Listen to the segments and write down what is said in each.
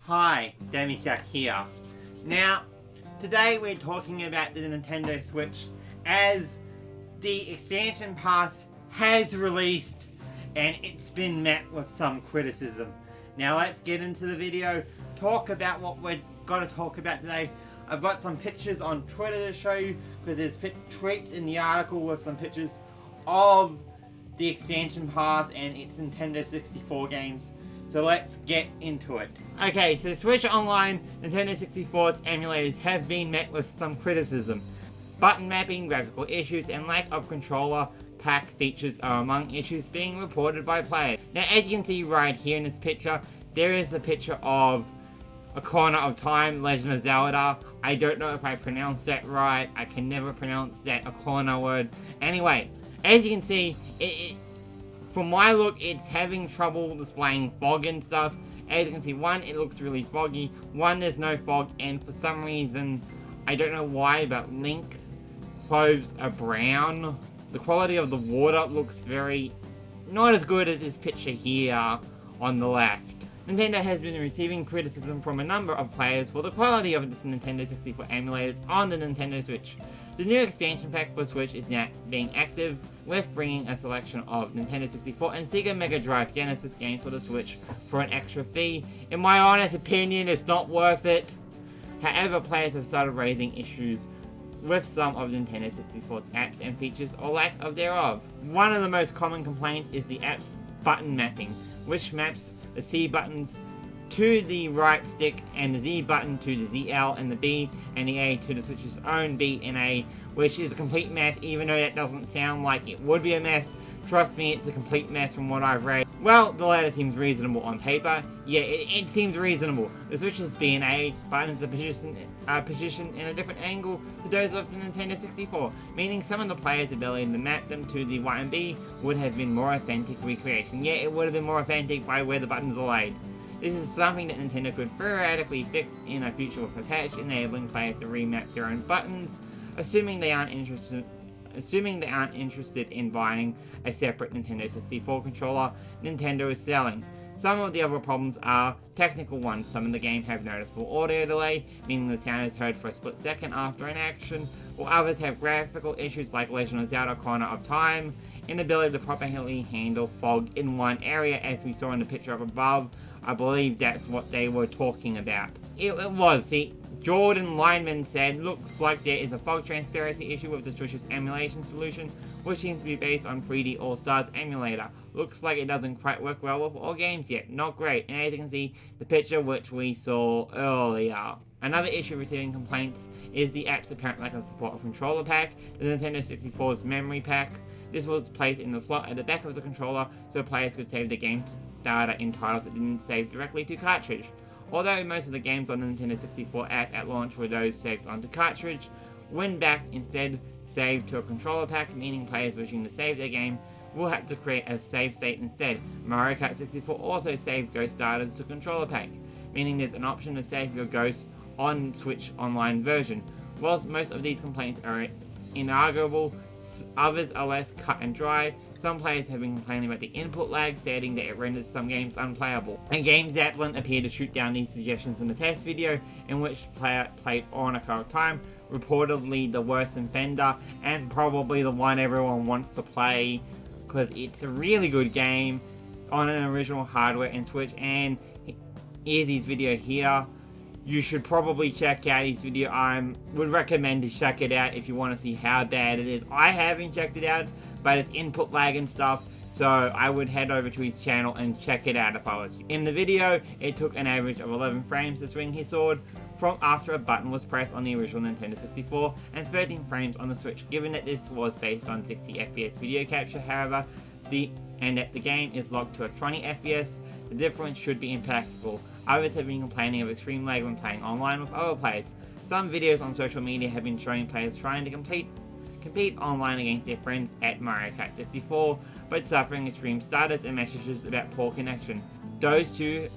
Hi, Demi here. Now, today we're talking about the Nintendo Switch as the expansion pass has released and it's been met with some criticism. Now let's get into the video, talk about what we're going to talk about today. I've got some pictures on Twitter to show you because there's tweets in the article with some pictures of the expansion pass and its Nintendo 64 games. So let's get into it. Okay, so Switch Online Nintendo 64's emulators have been met with some criticism. Button mapping, graphical issues, and lack of controller pack features are among issues being reported by players. Now, as you can see right here in this picture, there is a picture of Ocarina of Time, Legend of Zelda. I don't know if I pronounced that right. I can never pronounce that Ocarina word. Anyway, as you can see, from my look, it's having trouble displaying fog and stuff. As you can see, one, it looks really foggy. One, there's no fog, and for some reason, I don't know why, but Link's clothes are brown. The quality of the water looks not as good as this picture here on the left. Nintendo has been receiving criticism from a number of players for the quality of its Nintendo 64 emulators on the Nintendo Switch. The new expansion pack for Switch is now being active, with bringing a selection of Nintendo 64 and Sega Mega Drive Genesis games for the Switch for an extra fee. In my honest opinion, it's not worth it. However, players have started raising issues with some of Nintendo 64's apps and features or lack of thereof. One of the most common complaints is the app's button mapping, which maps the C buttons to the right stick and the Z button to the ZL and the B and the A to the Switch's own B and A, which is a complete mess. Even though that doesn't sound like it would be a mess, trust me, it's a complete mess from what I've read. Well, the latter seems reasonable on paper. Yeah, it seems reasonable. The Switch's B and A buttons are positioned in a different angle to those of the Nintendo 64, meaning some of the players' ability to map them to the Y and B would have been more authentic recreation. Yeah, it would have been more authentic by where the buttons are laid. This is something that Nintendo could theoretically fix in a future with a patch, enabling players to remap their own buttons, assuming they aren't interested in buying a separate Nintendo 64 controller Nintendo is selling. Some of the other problems are technical ones. Some of the games have noticeable audio delay, meaning the sound is heard for a split second after an action, while others have graphical issues like Legend of Zelda Ocarina of Time, inability to properly handle fog in one area, as we saw in the picture up above. I believe that's what they were talking about. It was. See, Jordan Lineman said, looks like there is a fog transparency issue with the Switch's emulation solution, which seems to be based on 3D All-Stars emulator. Looks like it doesn't quite work well with all games yet. Not great. And as you can see, the picture which we saw earlier. Another issue receiving complaints is the app's apparent lack of support of controller pack, the Nintendo 64's memory pack. This was placed in the slot at the back of the controller so players could save the game data in titles that didn't save directly to cartridge. Although most of the games on the Nintendo 64 app at launch were those saved onto cartridge, when back instead saved to a controller pack, meaning players wishing to save their game will have to create a save state instead. Mario Kart 64 also saved Ghost data to controller pack, meaning there's an option to save your Ghost on Switch Online version. Whilst most of these complaints are inarguable, others are less cut and dry. Some players have been complaining about the input lag, stating that it renders some games unplayable. And GameZappin appeared to shoot down these suggestions in the test video, in which player played Ocarina of Time, reportedly the worst offender, and probably the one everyone wants to play, because it's a really good game on an original hardware and Switch. And here's his video here. You should probably check out his video. I would recommend to check it out if you want to see how bad it is. I haven't checked it out, but it's input lag and stuff, so I would head over to his channel and check it out if I was you. In the video, it took an average of 11 frames to swing his sword from after a button was pressed on the original Nintendo 64 and 13 frames on the Switch. Given that this was based on 60 FPS video capture, however, and that the game is locked to a 20 FPS, the difference should be impractical. Others have been complaining of extreme lag when playing online with other players. Some videos on social media have been showing players trying to compete online against their friends at Mario Kart 64, but suffering extreme status and messages about poor connection. Those two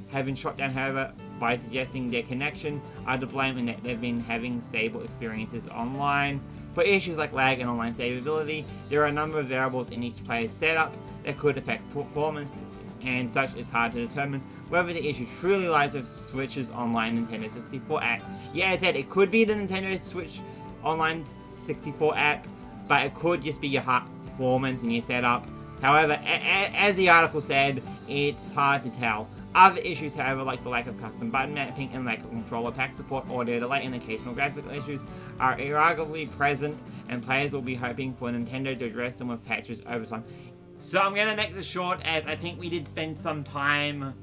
have been shot down, however, by suggesting their connection are to blame and that they've been having stable experiences online. For issues like lag and online savability, there are a number of variables in each player's setup that could affect performance and such, it's hard to determine whether the issue truly lies with Switch's online Nintendo 64 app. Yeah, as I said, it could be the Nintendo Switch Online 64 app, but it could just be your performance and your setup. However, as the article said, it's hard to tell. Other issues, however, like the lack of custom button mapping and lack of controller pack support, audio delay, and occasional graphical issues are irregularly present, and players will be hoping for Nintendo to address them with patches over time. So I'm going to make this short, as I think we did spend some time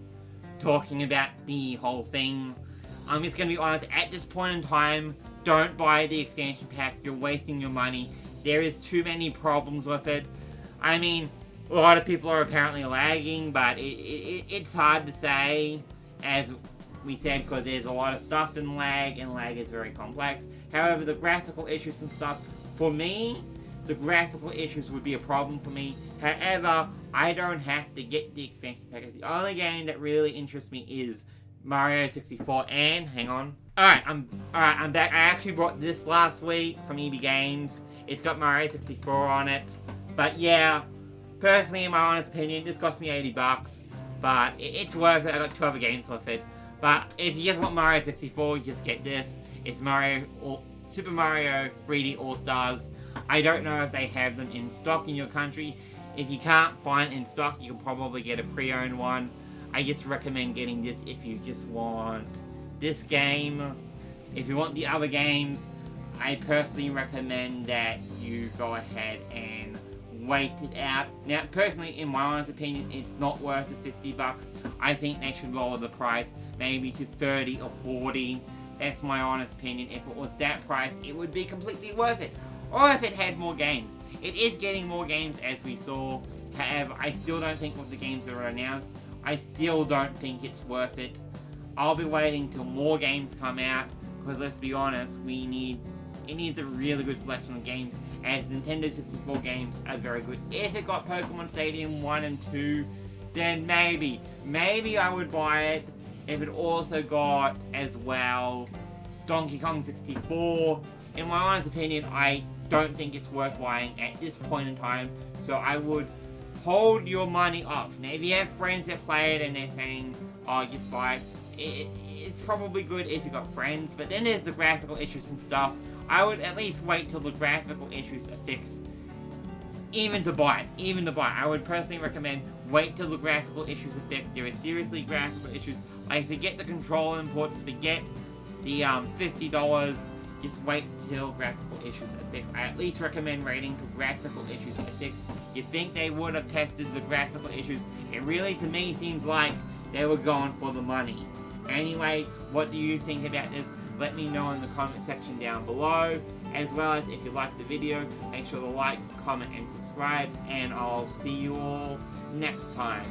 talking about the whole thing. I'm just going to be honest, at this point in time, don't buy the expansion pack. You're wasting your money. There is too many problems with it. I mean, a lot of people are apparently lagging, but it's hard to say, as we said, because there's a lot of stuff in lag, and lag is very complex. However, the graphical issues and stuff, for me, the graphical issues would be a problem for me. However, I don't have to get the expansion pack. The only game that really interests me is Mario 64, and hang on. Alright, I'm back. I actually bought this last week from EB Games. It's got Mario 64 on it. But yeah, personally, in my honest opinion, this cost me $80, but it's worth it. I got 2 other games with it. But if you just want Mario 64, just get this. It's Super Mario 3D All-Stars. I don't know if they have them in stock in your country. If you can't find it in stock, you can probably get a pre-owned one. I just recommend getting this if you just want this game. If you want the other games, I personally recommend that you go ahead and wait it out. Now, personally, in my honest opinion, it's not worth the $50. I think they should lower the price, maybe to $30 or $40. That's my honest opinion. If it was that price, it would be completely worth it. Or if it had more games. It is getting more games, as we saw. However, I still don't think with the games that are announced, I still don't think it's worth it. I'll be waiting till more games come out, because let's be honest, it needs a really good selection of games, as Nintendo 64 games are very good. If it got Pokemon Stadium 1 and 2, then maybe I would buy it. If it also got, as well, Donkey Kong 64, in my honest opinion, I don't think it's worth buying at this point in time, so I would hold your money off. Now, if you have friends that play it and they're saying, oh, just buy it, it's probably good if you got friends, but then there's the graphical issues and stuff. I would at least wait till the graphical issues are fixed, even to buy it. I would personally recommend wait till the graphical issues are fixed. There are seriously graphical issues. Like, forget the control imports, forget the $50. Just wait till graphical issues are fixed. I at least recommend waiting till graphical issues are fixed. You think they would have tested the graphical issues? It really, to me, seems like they were going for the money. Anyway, what do you think about this? Let me know in the comment section down below. As well as, if you liked the video, make sure to like, comment, and subscribe. And I'll see you all next time.